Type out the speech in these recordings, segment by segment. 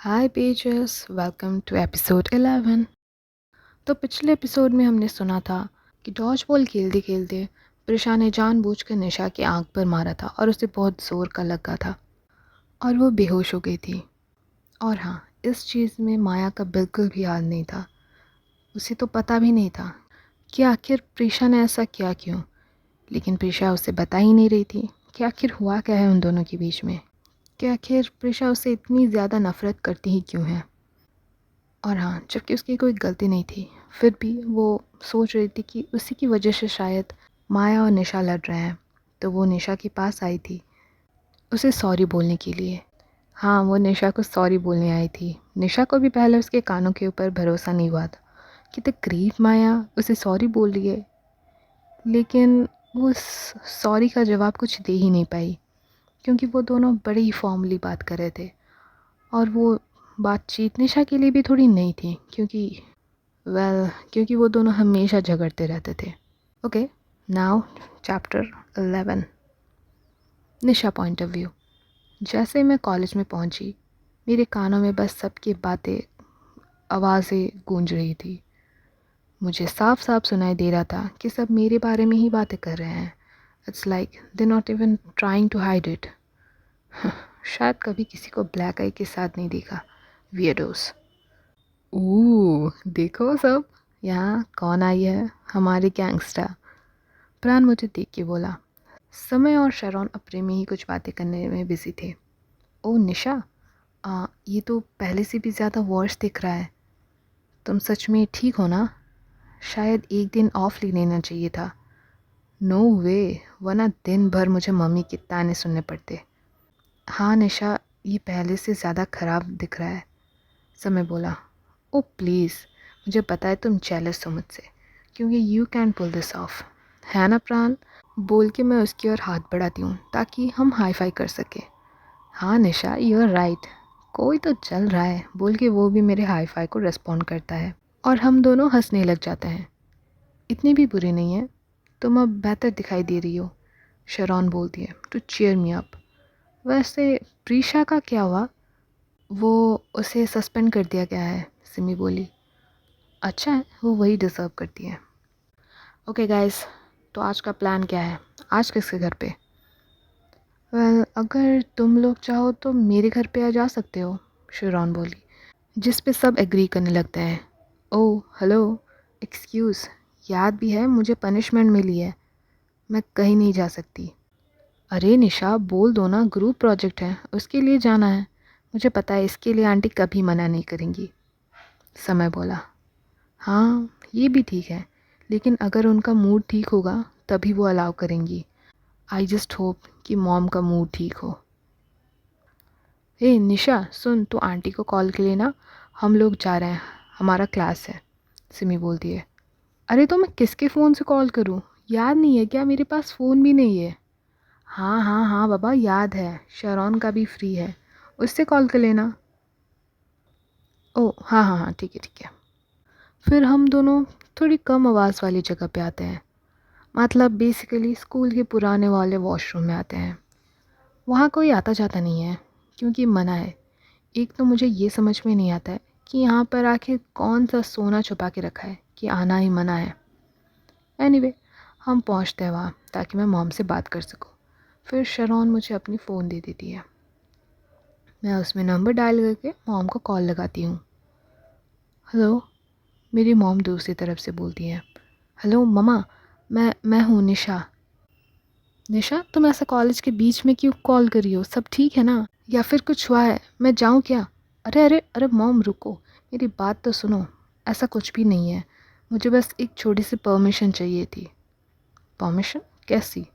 Hi pages, welcome to episode 11। तो पिछले episode में हमने सुना था कि डॉज बॉल खेलते खेलते प्रिशा ने जानबूझकर निशा की आंख पर मारा था और उसे बहुत ज़ोर का लगा था और वो बेहोश हो गई थी। और हाँ, इस चीज़ में माया का बिल्कुल भी हाल नहीं था। उसे तो पता भी नहीं था कि आखिर प्रिशा ने ऐसा किया क्यों। लेकिन प्रिशा उसे बता ही नहीं रही थी कि आखिर हुआ क्या है उन दोनों के बीच में, कि आखिर प्रिशा उसे इतनी ज़्यादा नफ़रत करती ही क्यों है। और हाँ, जबकि उसकी कोई गलती नहीं थी, फिर भी वो सोच रही थी कि उसी की वजह से शायद माया और निशा लड़ रहे हैं। तो वो निशा के पास आई थी उसे सॉरी बोलने के लिए। हाँ, वो निशा को सॉरी बोलने आई थी। निशा को भी पहले उसके कानों के ऊपर भरोसा नहीं हुआ था कि तकरीब माया उसे सॉरी बोल रही है, लेकिन वो सॉरी का जवाब कुछ दे ही नहीं पाई क्योंकि वो दोनों बड़े ही फॉर्मली बात कर रहे थे। और वो बातचीत निशा के लिए भी थोड़ी नई थी क्योंकि वो दोनों हमेशा झगड़ते रहते थे। Okay, now chapter 11, Nisha point of view. जैसे मैं कॉलेज में पहुंची, मेरे कानों में बस सबकी बातें, आवाज़ें गूंज रही थी। मुझे साफ साफ सुनाई दे रहा था कि सब मेरे बारे में ही बातें कर रहे हैं। It's like they not even trying to hide it. शायद कभी किसी को ब्लैक आई के साथ नहीं देखा। वियर्डोस। देखो सब, यहाँ कौन आई है, हमारी गैंगस्टर। प्राण मुझे देख के बोला। समय और शरौन अपने में ही कुछ बातें करने में बिजी थे। ओ निशा, ये तो पहले से भी ज़्यादा वर्ष दिख रहा है। तुम सच में ठीक हो ना? शायद एक दिन ऑफ ले लेना चाहिए था। नो वे, वरना दिन भर मुझे मम्मी के ताने सुनने पड़ते। हाँ निशा, ये पहले से ज़्यादा ख़राब दिख रहा है, समय बोला। ओ प्लीज़, मुझे पता है तुम जेलस हो मुझसे, क्योंकि you can pull this off, है ना प्राण? बोल के मैं उसकी ओर हाथ बढ़ाती हूँ ताकि हम हाई फाई कर सके। हाँ निशा, यू आर राइट, कोई तो चल रहा है, बोल के वो भी मेरे हाई फाई को रिस्पॉन्ड करता है और हम दोनों हंसने लग जाते हैं। इतनी भी बुरी नहीं है, तुम अब बेहतर दिखाई दे रही हो, शरौन बोलती है टू चीयर मी अप। वैसे प्रीशा का क्या हुआ? वो उसे सस्पेंड कर दिया गया है, सिमी बोली। अच्छा है, वो वही डिज़र्व करती है। ओके गाइस, तो आज का प्लान क्या है? आज किसके घर पे? अगर तुम लोग चाहो तो मेरे घर पे आ जा सकते हो, शिरॉन बोली, जिस पे सब एग्री करने लगते हैं। ओह हेलो, एक्सक्यूज़, याद भी है मुझे पनिशमेंट मिली है, मैं कहीं नहीं जा सकती। अरे निशा, बोल दो ना, ग्रुप प्रोजेक्ट है, उसके लिए जाना है। मुझे पता है इसके लिए आंटी कभी मना नहीं करेंगी, समय बोला। हाँ, ये भी ठीक है, लेकिन अगर उनका मूड ठीक होगा तभी वो अलाउ करेंगी। आई जस्ट होप कि मॉम का मूड ठीक हो। हे निशा सुन, तो आंटी को कॉल के लिए ना, हम लोग जा रहे हैं, हमारा क्लास है, सिमी बोलती है। अरे तो मैं किसके फ़ोन से कॉल करूँ? याद नहीं है क्या, मेरे पास फ़ोन भी नहीं है। हाँ हाँ हाँ बाबा, याद है, शरौन का भी फ्री है, उससे कॉल कर लेना। ओह हाँ हाँ हाँ, ठीक है ठीक है। फिर हम दोनों थोड़ी कम आवाज़ वाली जगह पे आते हैं, मतलब बेसिकली स्कूल के पुराने वाले वॉशरूम में आते हैं। वहाँ कोई आता जाता नहीं है क्योंकि मना है। एक तो मुझे ये समझ में नहीं आता है कि यहाँ पर आखिर कौन सा सोना छुपा के रखा है कि आना ही मना है। एनीवे, हम पहुँचते हैं वहाँ ताकि मैं मॉम से बात कर सकूँ। फिर शरौन मुझे अपनी फ़ोन दे देती है। मैं उसमें नंबर डायल करके मॉम को कॉल लगाती हूँ। हेलो, मेरी मॉम दूसरी तरफ से बोलती है। हेलो ममा, मैं हूँ निशा। निशा, तुम ऐसा कॉलेज के बीच में क्यों कॉल कर रही हो? सब ठीक है ना, या फिर कुछ हुआ है? मैं जाऊँ क्या? अरे अरे अरे मॉम रुको, मेरी बात तो सुनो। ऐसा कुछ भी नहीं है, मुझे बस एक छोटी सी परमिशन चाहिए थी। परमिशन? कैसी?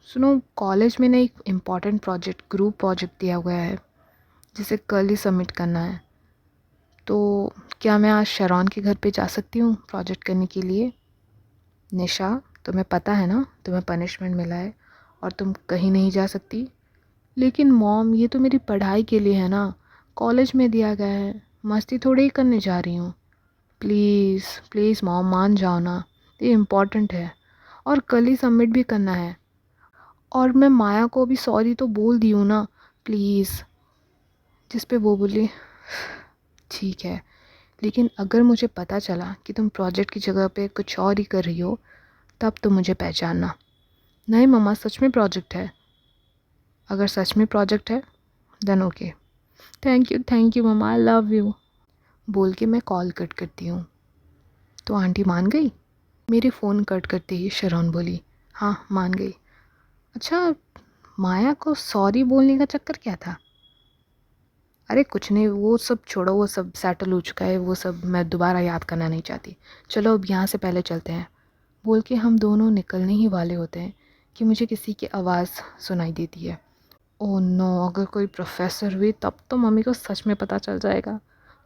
सुनो, कॉलेज में ना एक इम्पॉर्टेंट प्रोजेक्ट, ग्रुप प्रोजेक्ट दिया हुआ है जिसे कल ही सबमिट करना है। तो क्या मैं आज शरौन के घर पे जा सकती हूँ प्रोजेक्ट करने के लिए? निशा, तुम्हें पता है ना तुम्हें पनिशमेंट मिला है और तुम कहीं नहीं जा सकती। लेकिन मॉम, ये तो मेरी पढ़ाई के लिए है ना, कॉलेज में दिया गया है, मस्ती थोड़ी ही करने जा रही हूँ। प्लीज़ प्लीज़ मॉम, मान जाओ ना, ये इम्पॉर्टेंट है और कल ही सबमिट भी करना है। और मैं माया को भी सॉरी तो बोल दी हूँ ना, प्लीज़। जिस पे वो बोली, ठीक है, लेकिन अगर मुझे पता चला कि तुम प्रोजेक्ट की जगह पे कुछ और ही कर रही हो तब तो मुझे पहचानना। नहीं मम्मा, सच में प्रोजेक्ट है। अगर सच में प्रोजेक्ट है then okay. Thank you mama, I love you बोल के मैं कॉल कट करती हूँ। तो आंटी मान गई? मेरे फ़ोन कट करते ही शरौन बोली, हाँ मान गई। अच्छा, माया को सॉरी बोलने का चक्कर क्या था? अरे कुछ नहीं, वो सब छोड़ो, वो सब सेटल हो चुका है, वो सब मैं दोबारा याद करना नहीं चाहती। चलो अब यहाँ से पहले चलते हैं बोल के हम दोनों निकलने ही वाले होते हैं कि मुझे किसी की आवाज़ सुनाई देती है। ओह नो, अगर कोई प्रोफेसर हुई तब तो मम्मी को सच में पता चल जाएगा,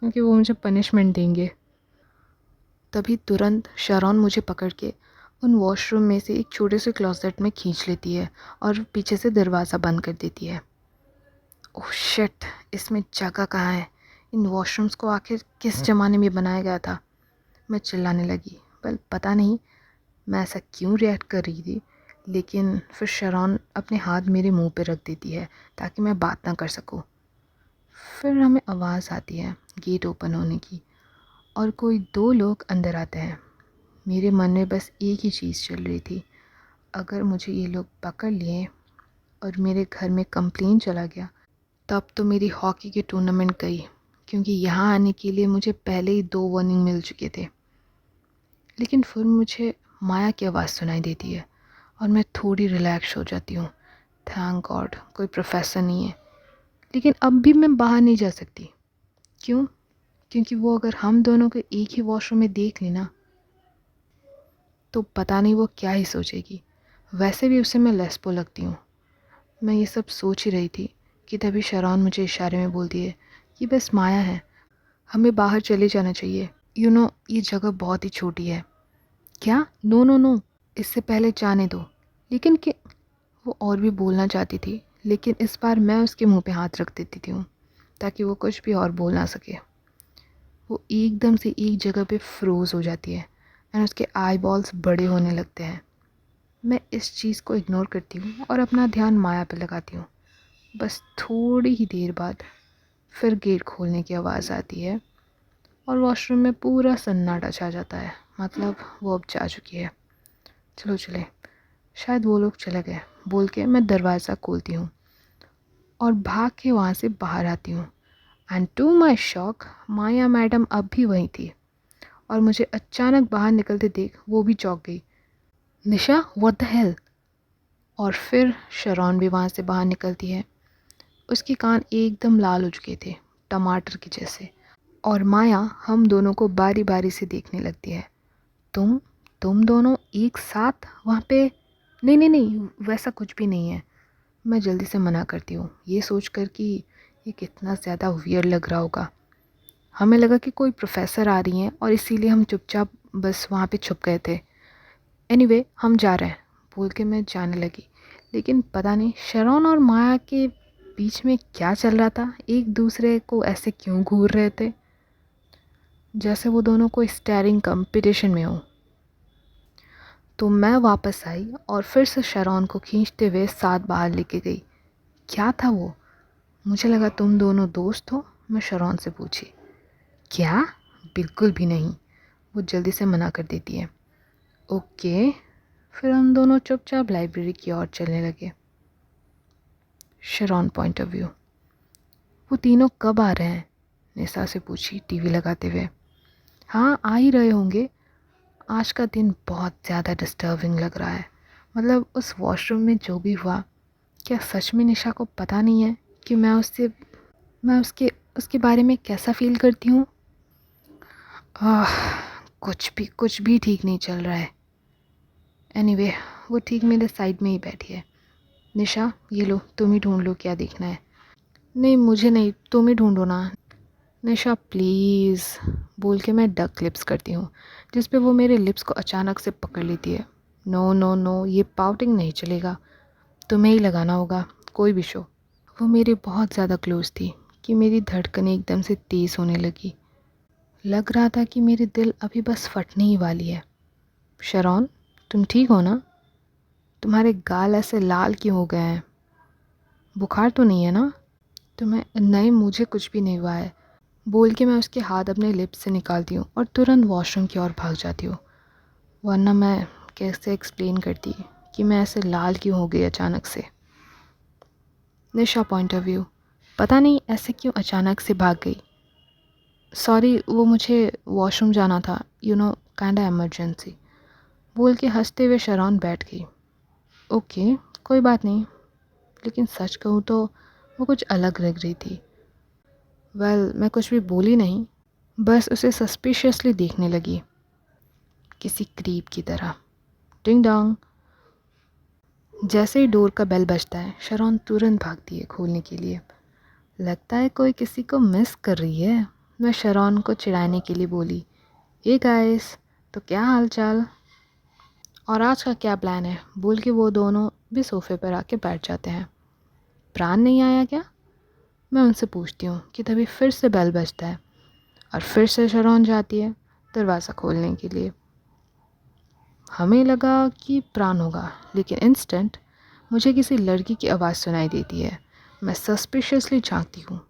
क्योंकि वो मुझे पनिशमेंट देंगे। तभी तुरंत शरौन मुझे पकड़ के उन वॉशरूम में से एक छोटे से क्लोजेट में खींच लेती है और पीछे से दरवाज़ा बंद कर देती है। ओह शिट, इसमें जगह कहाँ है? इन वॉशरूम्स को आखिर किस ज़माने में बनाया गया था? मैं चिल्लाने लगी। वेल पता नहीं मैं ऐसा क्यों रिएक्ट कर रही थी, लेकिन फिर शरौन अपने हाथ मेरे मुंह पे रख देती है ताकि मैं बात ना कर सकूं। फिर हमें आवाज़ आती है गेट ओपन होने की और कोई दो लोग अंदर आते हैं। मेरे मन में बस एक ही चीज़ चल रही थी, अगर मुझे ये लोग पकड़ लिए और मेरे घर में कंप्लेन चला गया तब तो मेरी हॉकी की टूर्नामेंट गई, क्योंकि यहाँ आने के लिए मुझे पहले ही 2 वार्निंग मिल चुके थे। लेकिन फिर मुझे माया की आवाज़ सुनाई देती है और मैं थोड़ी रिलैक्स हो जाती हूँ। थैंक गॉड कोई प्रोफेसर नहीं है। लेकिन अब भी मैं बाहर नहीं जा सकती। क्यों? क्योंकि वो अगर हम दोनों को एक ही वॉशरूम में देख ली ना तो पता नहीं वो क्या ही सोचेगी। वैसे भी उसे मैं लेस्बो लगती हूँ। मैं ये सब सोच ही रही थी कि तभी शरौन मुझे इशारे में बोलती है कि बस माया है, हमें बाहर चले जाना चाहिए। ये जगह बहुत ही छोटी है। क्या? नो नो नो, इससे पहले जाने दो। लेकिन कि वो और भी बोलना चाहती थी, लेकिन इस बार मैं उसके मुंह पे हाथ रख देती थी ताकि वो कुछ भी और बोल ना सके। वो एकदम से एक जगह पे फ्रोज़ हो जाती है एंड उसके आई बॉल्स बड़े होने लगते हैं। मैं इस चीज़ को इग्नोर करती हूँ और अपना ध्यान माया पे लगाती हूँ। बस थोड़ी ही देर बाद फिर गेट खोलने की आवाज़ आती है और वॉशरूम में पूरा सन्नाटा छा जाता है। मतलब वो अब जा चुकी है। चलो चले, शायद वो लोग चले गए बोल के मैं दरवाज़ा खोलती हूँ और भाग के वहाँ से बाहर आती हूँ। And to my shock Maya madam अब भी वहीं थी और मुझे अचानक बाहर निकलते देख वो भी चौंक गई। निशा, व्हाट द हेल? और फिर शरौन भी वहाँ से बाहर निकलती है। उसके कान एकदम लाल हो चुके थे, टमाटर के जैसे। और माया हम दोनों को बारी बारी से देखने लगती है। तुम दोनों एक साथ वहाँ पे? नहीं नहीं नहीं, वैसा कुछ भी नहीं है। मैं जल्दी से मना करती हूँ, ये सोच कर कि ये कितना ज़्यादा वियर्ड लग रहा होगा। हमें लगा कि कोई प्रोफेसर आ रही हैं और इसीलिए हम चुपचाप बस वहाँ पे छुप गए थे। एनीवे हम जा रहे हैं बोल के मैं जाने लगी, लेकिन पता नहीं शरौन और माया के बीच में क्या चल रहा था। एक दूसरे को ऐसे क्यों घूर रहे थे जैसे वो दोनों कोई स्टेयरिंग कंपटीशन में हो। तो मैं वापस आई और फिर से शरौन को खींचते हुए साथ बाहर लेके गई। क्या था वो? मुझे लगा तुम दोनों दोस्त हो। मैं शरौन से पूछी। क्या? बिल्कुल भी नहीं, वो जल्दी से मना कर देती है। ओके। फिर हम दोनों चुपचाप लाइब्रेरी की ओर चलने लगे। शरौन पॉइंट ऑफ व्यू। वो तीनों कब आ रहे हैं? निशा से पूछी टीवी लगाते हुए। हाँ आ ही रहे होंगे। आज का दिन बहुत ज़्यादा डिस्टर्बिंग लग रहा है। मतलब उस वॉशरूम में जो भी हुआ, क्या सच में निशा को पता नहीं है कि मैं उसके बारे में कैसा फ़ील करती हूँ? कुछ भी ठीक नहीं चल रहा है। एनीवे वो ठीक मेरे साइड में ही बैठी है। निशा ये लो, तुम ही ढूंढ लो क्या देखना है। नहीं मुझे नहीं, तुम ही ढूंढो ना। निशा प्लीज़ बोल के मैं डक लिप्स करती हूँ, जिस पे वो मेरे लिप्स को अचानक से पकड़ लेती है। नो नो नो, ये पाउटिंग नहीं चलेगा, तुम्हें ही लगाना होगा कोई भी शो। वो मेरे बहुत ज़्यादा क्लोज थी कि मेरी धड़कनें एकदम से तेज़ होने लगी। लग रहा था कि मेरी दिल अभी बस फटने ही वाली है। शरौन, तुम ठीक हो ना? तुम्हारे गाल ऐसे लाल क्यों हो गए हैं? बुखार तो नहीं है ना? तुम्हें नहीं, मुझे कुछ भी नहीं हुआ है, बोल के मैं उसके हाथ अपने लिप्स से निकालती हूँ और तुरंत वॉशरूम की ओर भाग जाती हूँ। वरना मैं कैसे एक्सप्लेन करती कि मैं ऐसे लाल क्यों हो गई अचानक से। निशा पॉइंट ऑफ व्यू, पता नहीं ऐसे क्यों अचानक से भाग गई। सॉरी, वो मुझे वॉशरूम जाना था, काइंडा इमरजेंसी, बोल के हंसते हुए शरौन बैठ गई। ओके, कोई बात नहीं, लेकिन सच कहूँ तो वो कुछ अलग लग रही थी। मैं कुछ भी बोली नहीं, बस उसे सस्पिशियसली देखने लगी, किसी क्रीप की तरह। टिंग डोंग। जैसे ही डोर का बेल बजता है, शरौन तुरंत भागती है खोलने के लिए। लगता है कोई किसी को मिस कर रही है। मैं शरौन को चिढ़ाने के लिए बोली, हे गाइस, तो क्या हाल चाल और आज का क्या प्लान है, बोल के वो दोनों भी सोफे पर आके बैठ जाते हैं। प्राण नहीं आया क्या, मैं उनसे पूछती हूँ कि तभी फिर से बेल बजता है और फिर से शरौन जाती है दरवाज़ा खोलने के लिए। हमें लगा कि प्राण होगा, लेकिन इंस्टेंट मुझे किसी लड़की की आवाज़ सुनाई देती है। मैं सस्पिशियसली झांकती हूँ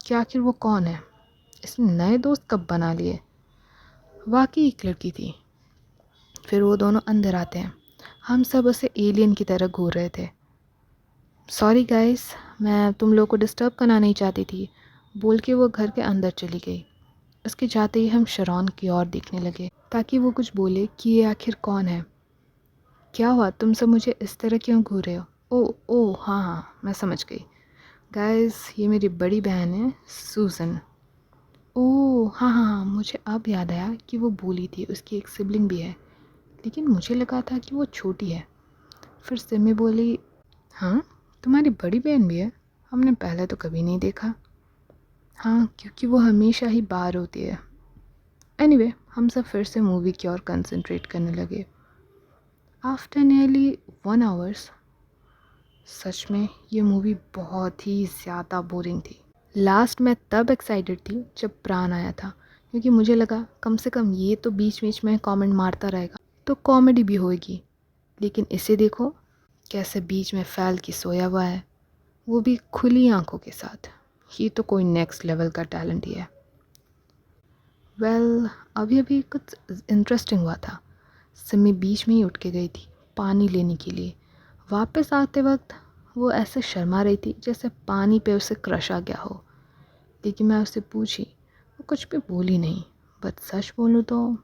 कि आखिर वो कौन है, इसने नए दोस्त कब बना लिए। वाकई एक लड़की थी। फिर वो दोनों अंदर आते हैं। हम सब उसे एलियन की तरह घूर रहे थे। सॉरी गाइस, मैं तुम लोग को डिस्टर्ब करना नहीं चाहती थी, बोल के वो घर के अंदर चली गई। उसके जाते ही हम शरौन की ओर देखने लगे ताकि वो कुछ बोले कि ये आखिर कौन है। क्या हुआ, तुम सब मुझे इस तरह क्यों घूर रहे हो? ओ हाँ हाँ, मैं समझ गई। गाइस, ये मेरी बड़ी बहन है सूजन। ओह हाँ हाँ हाँ, मुझे अब याद आया कि वो बोली थी उसकी एक सिबलिंग भी है, लेकिन मुझे लगा था कि वो छोटी है। फिर सिमी बोली, हाँ तुम्हारी बड़ी बहन भी है, हमने पहले तो कभी नहीं देखा। हाँ, क्योंकि वो हमेशा ही बाहर होती है। एनीवे, हम सब फिर से मूवी की ओर कंसंट्रेट करने लगे। आफ्टर नियरली 1 आवर्स, सच में ये मूवी बहुत ही ज़्यादा बोरिंग थी। लास्ट मैं तब एक्साइटेड थी जब प्राण आया था, क्योंकि मुझे लगा कम से कम ये तो बीच बीच में कमेंट मारता रहेगा तो कॉमेडी भी होएगी। लेकिन इसे देखो, कैसे बीच में फैल के सोया हुआ है, वो भी खुली आंखों के साथ। ये तो कोई नेक्स्ट लेवल का टैलेंट ही है। अभी अभी कुछ इंटरेस्टिंग हुआ था। सिमी बीच में ही उठ के गई थी पानी लेने के लिए। वापस आते वक्त वो ऐसे शर्मा रही थी जैसे पानी पे उसे क्रश आ गया हो। लेकिन मैं उससे पूछी, वो कुछ भी बोली नहीं। बट सच बोलूँ तो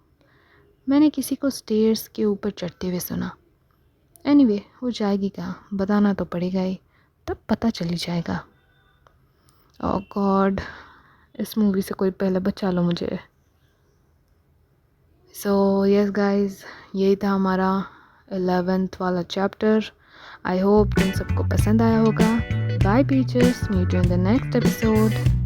मैंने किसी को स्टेयर्स के ऊपर चढ़ते हुए सुना। एनीवे, वो जाएगी क्या, बताना तो पड़ेगा ही, तब पता चल ही जाएगा। ओह गॉड, इस मूवी से कोई पहले बचा लो मुझे। सो यस गाइस, यही था हमारा 11th वाला चैप्टर। आई होप तुम सबको पसंद आया होगा। बाय पीचर्स, meet you in the next episode.